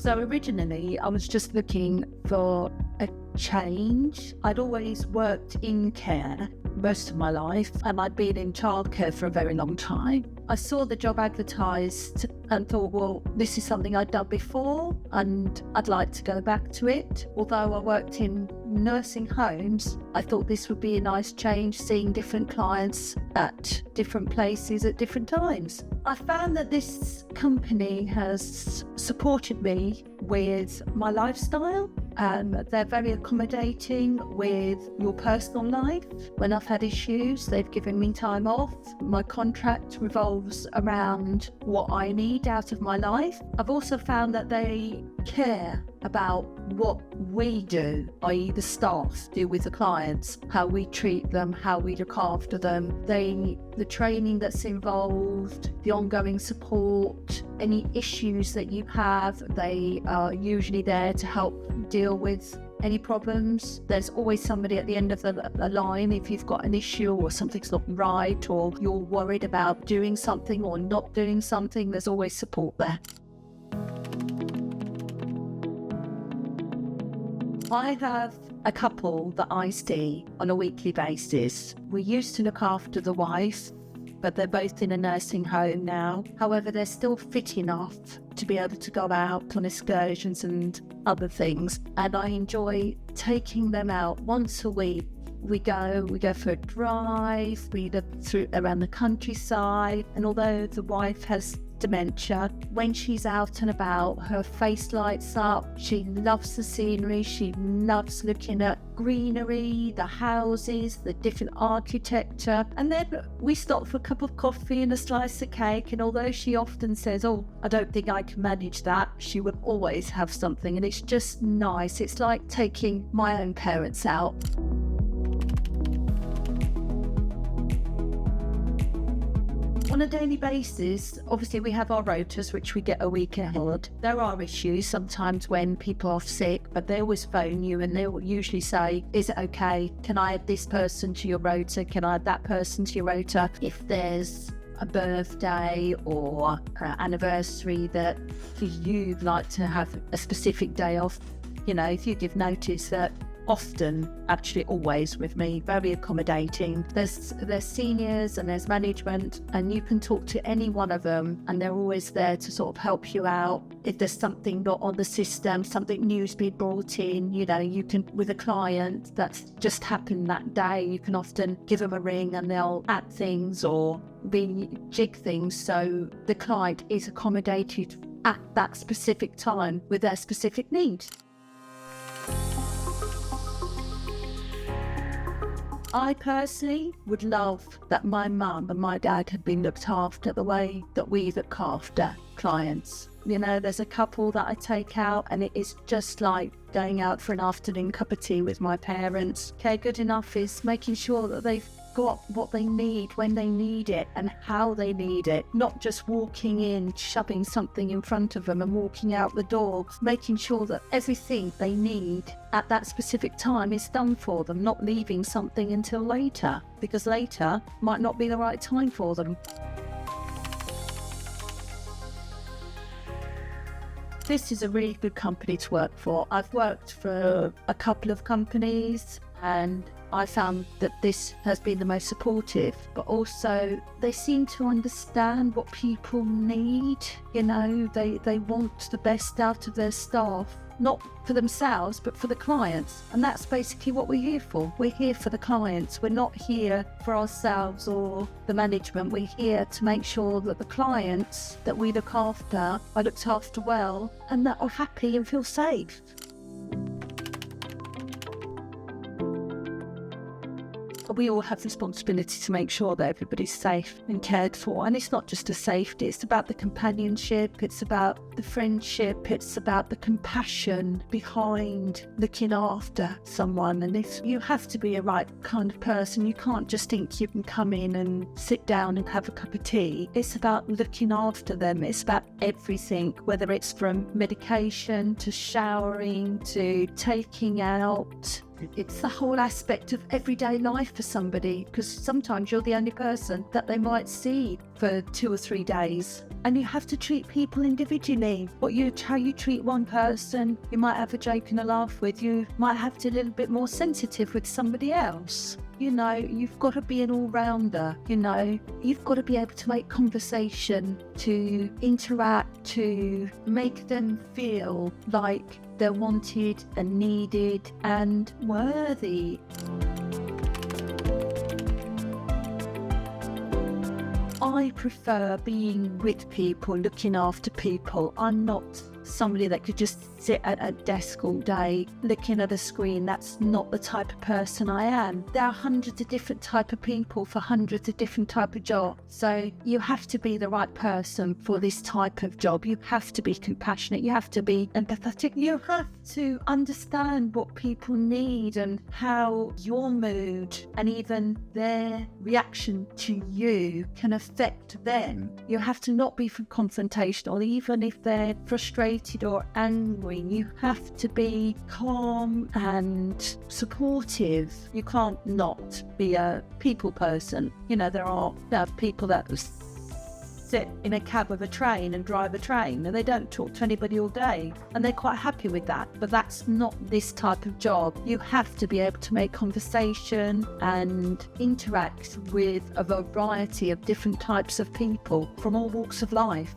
So originally, I was just looking for a change. I'd always worked in care most of my life, and I'd been in childcare for a very long time. I saw the job advertised and thought, well, this is something I'd done before and I'd like to go back to it. Although I worked in nursing homes, I thought this would be a nice change, seeing different clients at different places at different times. I found that this company has supported me with my lifestyle. They're very accommodating with your personal life. When I've had issues, they've given me time off. My contract revolves around what I need out of my life. I've also found that they care about what we do, i.e. the staff do with the clients, how we treat them, how we look after them, the training that's involved, the ongoing support, any issues that you have, they are usually there to help deal with any problems. There's always somebody at the end of the line if you've got an issue or something's not right or you're worried about doing something or not doing something, there's always support there. I have a couple that I see on a weekly basis. We used to look after the wife, but they're both in a nursing home now. However, they're still fit enough to be able to go out on excursions and other things. And I enjoy taking them out once a week. We go for a drive, we look around the countryside. And although the wife has dementia, when she's out and about, her face lights up. She loves the scenery. She loves looking at greenery, the houses, the different architecture. And then we stop for a cup of coffee and a slice of cake. And although she often says, oh, I don't think I can manage that, she would always have something. And it's just nice. It's like taking my own parents out. On a daily basis, obviously we have our rotas, which we get a week ahead. There are issues sometimes when people are sick, but they always phone you and they will usually say, is it okay? Can I add this person to your rota? Can I add that person to your rota? If there's a birthday or anniversary that for you'd like to have a specific day off, if you give notice, that often, actually always with me, very accommodating. There's seniors and there's management, and you can talk to any one of them and they're always there to sort of help you out. If there's something not on the system, something new's been brought in, you can, with a client that's just happened that day, you can often give them a ring and they'll add things or jig things so the client is accommodated at that specific time with their specific needs. I personally would love that my mum and my dad had been looked after the way that we look after clients. There's a couple that I take out and it is just like going out for an afternoon cup of tea with my parents. Okay, good enough is making sure that they've got what they need when they need it and how they need it, not just walking in, shoving something in front of them and walking out the door, making sure that everything they need at that specific time is done for them, not leaving something until later, because later might not be the right time for them. This is a really good company to work for. I've worked for a couple of companies and I found that this has been the most supportive, but also they seem to understand what people need. They want the best out of their staff, not for themselves, but for the clients. And that's basically what we're here for. We're here for the clients. We're not here for ourselves or the management. We're here to make sure that the clients that we look after are looked after well and that are happy and feel safe. We all have responsibility to make sure that everybody's safe and cared for. And it's not just a safety, it's about the companionship, it's about the friendship, it's about the compassion behind looking after someone. And you have to be a right kind of person. You can't just think you can come in and sit down and have a cup of tea. It's about looking after them. It's about everything, whether it's from medication to showering to taking out It's the whole aspect of everyday life for somebody, because sometimes you're the only person that they might see for 2 or 3 days. And you have to treat people individually. How you treat one person, you might have a joke and a laugh with, you might have to be a little bit more sensitive with somebody else. You've got to be an all-rounder, you've got to be able to make conversation, to interact, to make them feel like they're wanted and needed and worthy. I prefer being with people, looking after people. I'm not somebody that could just sit at a desk all day looking at a screen. That's not the type of person I am. There are hundreds of different type of people for hundreds of different type of jobs. So you have to be the right person for this type of job. You have to be compassionate. You have to be empathetic. You have to understand what people need and how your mood and even their reaction to you can affect them. You have to not be confrontational, even if they're frustrated or angry. You have to be calm and supportive. You can't not be a people person. There are people that sit in a cab of a train and drive a train and they don't talk to anybody all day and they're quite happy with that. But that's not this type of job. You have to be able to make conversation and interact with a variety of different types of people from all walks of life.